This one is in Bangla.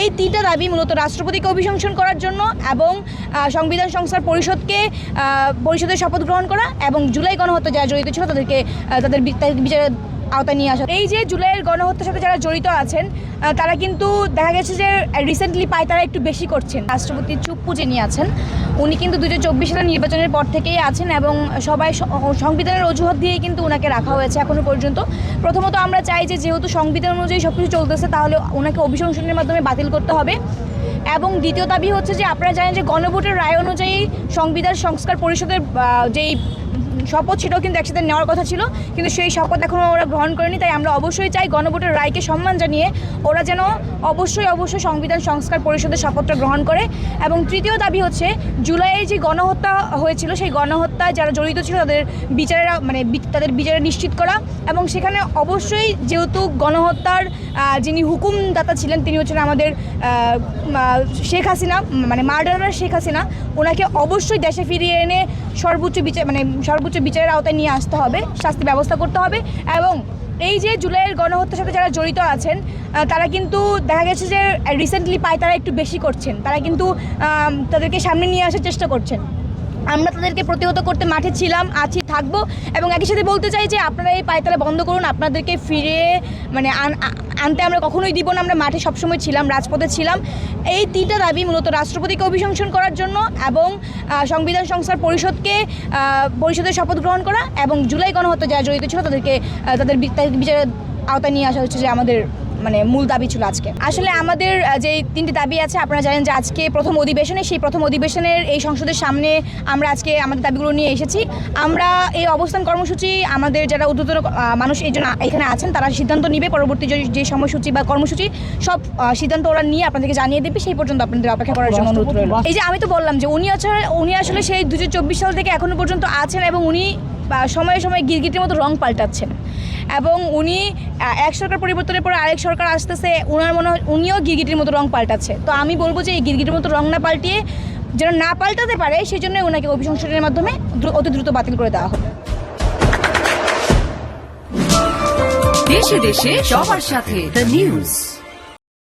এই তিনটা দাবি মূলত রাষ্ট্রপতিকে অভিশংসন করার জন্য এবং সংবিধান সংস্কার পরিষদের শপথ গ্রহণ করা এবং জুলাই গণহত্যা যারা জড়িত ছিল তাদেরকে তাদের বিচারের আওতায় নিয়ে আসা। এই যে জুলাইয়ের গণহত্যার সাথে যারা জড়িত আছেন তারা কিন্তু দেখা গেছে যে রিসেন্টলি তারা একটু বেশি করছেন। রাষ্ট্রপতি চুপ্পু যিনি আছেন উনি কিন্তু 2024 সালের নির্বাচনের পর থেকেই আছেন এবং সবাই সংবিধানের অজুহাত দিয়েই কিন্তু ওনাকে রাখা হয়েছে এখনো পর্যন্ত। প্রথমত আমরা চাই যে যেহেতু সংবিধান অনুযায়ী সব কিছু চলতেছে তাহলে ওনাকে অভিশংসনের মাধ্যমে বাতিল করতে হবে। এবং দ্বিতীয় দাবি হচ্ছে যে আপনারা জানেন যে গণভোটের রায় অনুযায়ী সংবিধান সংস্কার পরিষদের যেই শপথ সেটাও কিন্তু একসাথে নেওয়ার কথা ছিল, কিন্তু সেই শপথ এখনও ওরা গ্রহণ করেনি। তাই আমরা অবশ্যই চাই গণভোটের রায়কে সম্মান জানিয়ে ওরা যেন অবশ্যই সংবিধান সংস্কার পরিষদের শপথটা গ্রহণ করে। এবং তৃতীয় দাবি হচ্ছে জুলাইয়ে যে গণহত্যা হয়েছিল সেই গণহত্যায় যারা জড়িত ছিল তাদের বিচারে নিশ্চিত করা এবং সেখানে অবশ্যই যেহেতু গণহত্যার যিনি হুকুমদাতা ছিলেন তিনি হচ্ছেন আমাদের শেখ হাসিনা, মার্ডারার শেখ হাসিনা, ওনাকে অবশ্যই দেশে ফিরিয়ে এনে সর্বোচ্চ বিচারের আওতায় নিয়ে আসতে হবে, শাস্তি ব্যবস্থা করতে হবে। এবং এই যে জুলাইয়ের গণহত্যার সাথে যারা জড়িত আছেন তারা কিন্তু দেখা গেছে যে রিসেন্টলি তারা একটু বেশি করছেন, তারা কিন্তু তাদেরকে সামনে নিয়ে আসার চেষ্টা করছেন। আমরা তাদেরকে প্রতিহত করতে মাঠে ছিলাম, আছি, থাকবো এবং একই সাথে বলতে চাই যে আপনারা এই পায়তারা বন্ধ করুন। আপনাদেরকে ফিরে আনতে আমরা কখনোই দিব না। আমরা মাঠে সবসময় ছিলাম, রাজপথে ছিলাম। এই তিনটা দাবি মূলত রাষ্ট্রপতিকে অভিশংসন করার জন্য এবং সংবিধান সংস্কার পরিষদের শপথ গ্রহণ করা এবং জুলাই গণহত্যা যারা জড়িত ছিল তাদেরকে তাদের বিচারের আওতায় নিয়ে আসা হচ্ছে যে আমাদের মূল দাবি ছিল আজকে। আসলে আমাদের যে তিনটি দাবি আছে আপনারা জানেন যে আজকে প্রথম অধিবেশনের এই সংসদের সামনে আমরা আজকে আমাদের দাবিগুলো নিয়ে এসেছি। আমরা এই অবস্থান কর্মসূচি আমাদের যারা ঊর্ধ্বতন মানুষ এই জন্য এখানে আছেন তারা সিদ্ধান্ত নিবে, পরবর্তী যে সময়সূচি বা কর্মসূচি সব সিদ্ধান্ত ওরা নিয়ে আপনাদেরকে জানিয়ে দেবে। সেই পর্যন্ত আপনাদের অপেক্ষা করার জন্য অনুরোধ রইল। এই যে আমি তো বললাম যে উনি আসলে সেই 2024 সাল থেকে এখনো পর্যন্ত আছেন এবং উনি সময়ে সময়ে গিরগিটির মতো রং পাল্টাচ্ছেন এবং উনি এক সরকার পরিবর্তনের পরে আরেক সরকার আসতেছে, ওনার মনে হয় উনিও গিরগিটির মতো রং পাল্টাচ্ছে। তো আমি বলবো যে এই গিরগিটির মতো রং না পাল্টিয়ে যেন না পাল্টাতে পারে সেই জন্য ওনাকে অভিশংসনের মাধ্যমে অতি দ্রুত বাতিল করে দেওয়া হবে। দেশে দেশে সবার সাথে দ্য নিউজ।